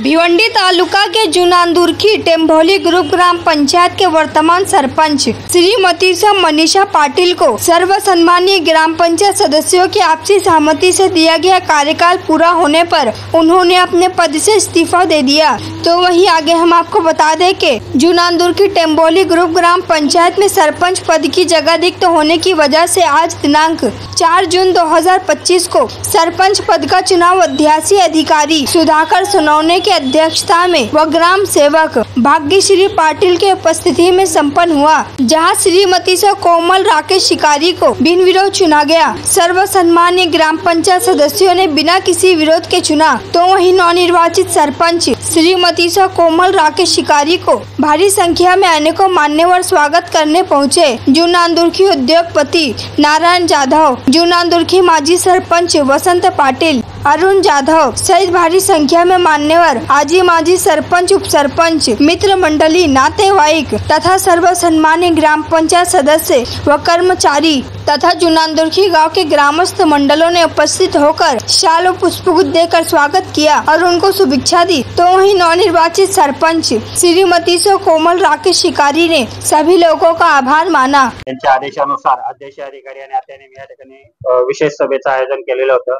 भिवंडी तालुका के जुनांदुरखी टेम्भोली group ग्राम पंचायत के वर्तमान सरपंच श्रीमती मनीषा पाटिल को सर्व सम्मानीय ग्राम पंचायत सदस्यों की आपसी सहमति से दिया गया कार्यकाल पूरा होने पर उन्होंने अपने पद से इस्तीफा दे दिया। तो वहीं आगे हम आपको बता दें कि जुनांदुरखी टेम्भोली ग्रुप ग्राम पंचायत में सरपंच पद की जगह रिक्त होने की वजह से आज दिनांक 4 जून 2025 को सरपंच पद का चुनाव अध्यासी अधिकारी सुधाकर सोनवणे की अध्यक्षता में व ग्राम सेवक भाग्यश्री पाटिल के उपस्थिति में संपन्न हुआ, जहां श्रीमती कोमल राकेश शिकारी को बिन विरोध चुना गया। सर्व सम्मानीय ग्राम पंचायत सदस्यों ने बिना किसी विरोध के चुना। तो वहीं नवनिर्वाचित सरपंच श्रीमती कोमल राकेश शिकारी को भारी संख्या में अनेकों मान्यवर स्वागत करने पहुँचे। जुनांदुरखी उद्योगपति नारायण जाधव, जुनांदुरखी माजी सरपंच वसंत पाटिल, अरुण जाधव सहित भारी संख्या में मान्यवर आजी माजी सरपंच, उप सरपंच, मित्र मंडली, नातेवाईक तथा सर्व सम्मानीय ग्राम पंचायत सदस्य व कर्मचारी तथा जुनांदुरखी गांव के ग्रामस्थ मंडलों ने उपस्थित होकर शाल व पुष्पगुच्छ देकर स्वागत किया और उनको शुभेच्छा दी। तो वहीं नवनिर्वाचित सरपंच श्रीमती कोमल राकेश शिकारी ने सभी लोगों का आभार माना। त्यांच्या आदेशानुसार अध्यक्ष अधिकारी आणि आत्याने या ठिकाणी विशेष सभेचं आयोजन केलेलं होतं।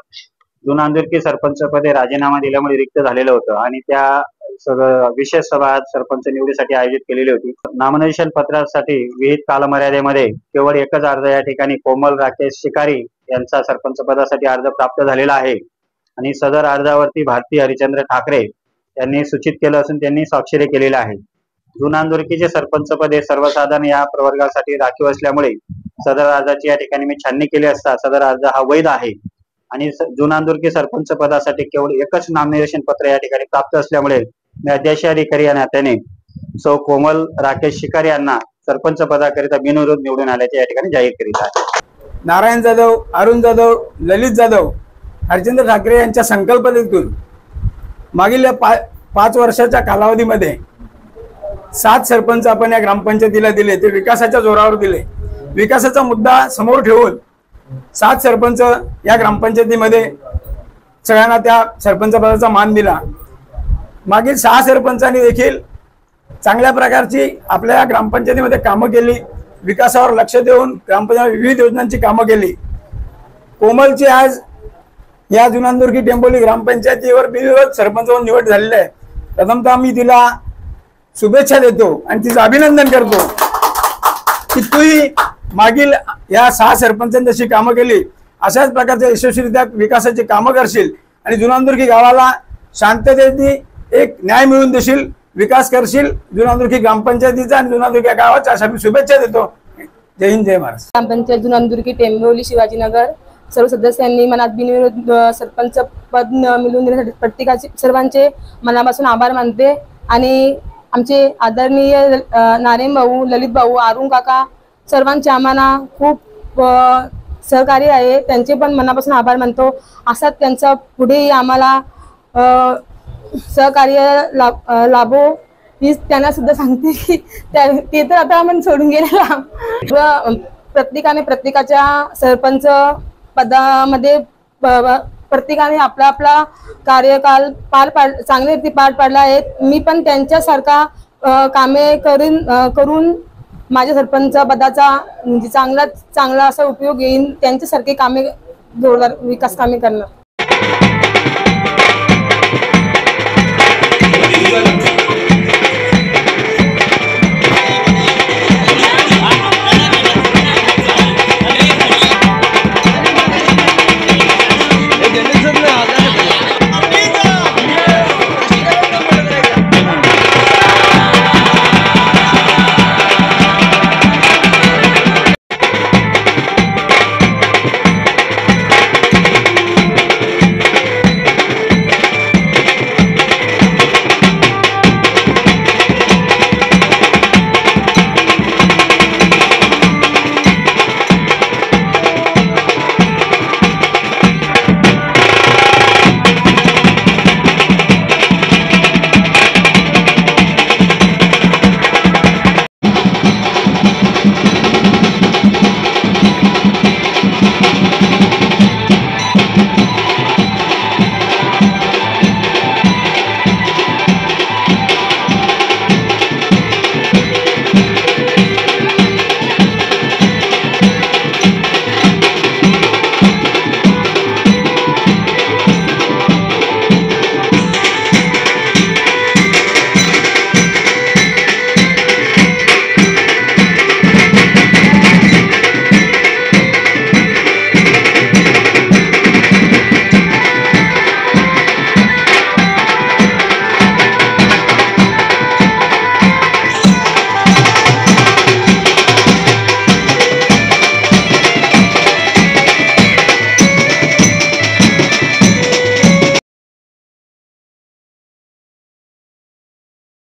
जुनांदुरखी सरपंच पदे राजीनामा दिल्यामुळे रिक्त झालेलं होतं आणि त्या विशेष सभा सरपंच निवडीसाठी आयोजित केलेली होती। नामनिर्देशन पत्रासाठी विहित कालमर्यादेमध्ये केवळ एकच अर्ज या ठिकाणी कोमल राकेश शिकारी यांचा सरपंच पदासाठी अर्ज प्राप्त झालेला आहे आणि सदर अर्जावरती भारती हरिचंद्र ठाकरे यांनी सूचित केलं असून त्यांनी स्वाक्षरी केलेली आहे। जुनांदुरकीचे सरपंच पद हे सर्वसाधारण या प्रवर्गासाठी राखीव असल्यामुळे सदर अर्जाची या ठिकाणी मी छाननी केली असता सदर अर्ज हा वैध आहे आणि जुनांदुरकी सरपंच पदासाठी केवळ एकच नामनिर्देशन पत्र या ठिकाणी प्राप्त असल्यामुळे मी अध्यक्ष अधिकारी आणि आत्याने कोमल राकेश शिकारी यांना सरपंच पदाकरिता बिनविरोध निवडून आल्याचे या ठिकाणी जाहीर करीत आहे। नारायण जाधव, अरुण जाधव, ललित जाधव, हरिचंद्र ठाकरे यांच्या संकल्पनेतून मागील 5 वर्षाच्या कालावधीमध्ये 7 सरपंच आपण या ग्रामपंचायतीला दिले। ते विकासाच्या जोरावर दिले। विकासाचा मुद्दा समोर ठेवून 7 सरपंच या ग्रामपंचायतीमध्ये सगळ्यांना त्या सरपंच पदाचा मान दिला। मागील 6 सरपंचांनी देखील चांगल्या प्रकारची आपल्या ग्रामपंचायतीमध्ये कामं केली। विकासावर लक्ष देऊन ग्रामपंचायत विविध योजनांची कामं केली। कोमलची आज या जुनांदुरकी टेम्भोली ग्रामपंचायतीवर बिनविरोध सरपंच म्हणून निवड झालेली आहे। प्रथमतः मी तिला शुभेच्छा देतो आणि तिचं अभिनंदन करतो की तूही मागील या 6 सरपंचांनी जशी कामं केली अशाच प्रकारच्या यशस्वीरित्या विकासाची कामं करशील आणि जुनांदुरकी गावाला शांततेने एक न्याय मिळवून देशील, विकास करशील जुनांदुरकी ग्रामपंचायतीचा आणि जुनांदुरकी गावाचा अशा मी शुभेच्छा देतो। जय हिंद, जय महाराष्ट्र। ग्रामपंचायत जुनांदुरकी टेम्भोली शिवाजीनगर सर्व सदस्यांनी मनात बिनविरोध सरपंच पद मिळवून देण्यासाठी प्रत्येकाचे सर्वांचे मनापासून आभार मानते आणि आमचे आदरणीय नारायण भाऊ, ललित भाऊ, अरुण काका सर्वांचे आम्हाला खूप सहकार्य आहे, त्यांचे पण मनापासून आभार मानतो। असाच त्यांचा पुढेही आम्हाला सहकार्य लाभो ही त्यांना सुद्धा सांगते की ते तर आता आपण सोडून गेलेला। प्रत्येकाने प्रत्येकाच्या सरपंच पदामध्ये प्रत्येकाने आपला आपला कार्यकाल चांगल्या रीती पार पाडला आहे। मी पण त्यांच्यासारखा कामे करून माझ्या सरपंच पदाचा म्हणजे चांगला असा उपयोग येईल, त्यांच्यासारखे कामे जोरदार विकास कामे करणार।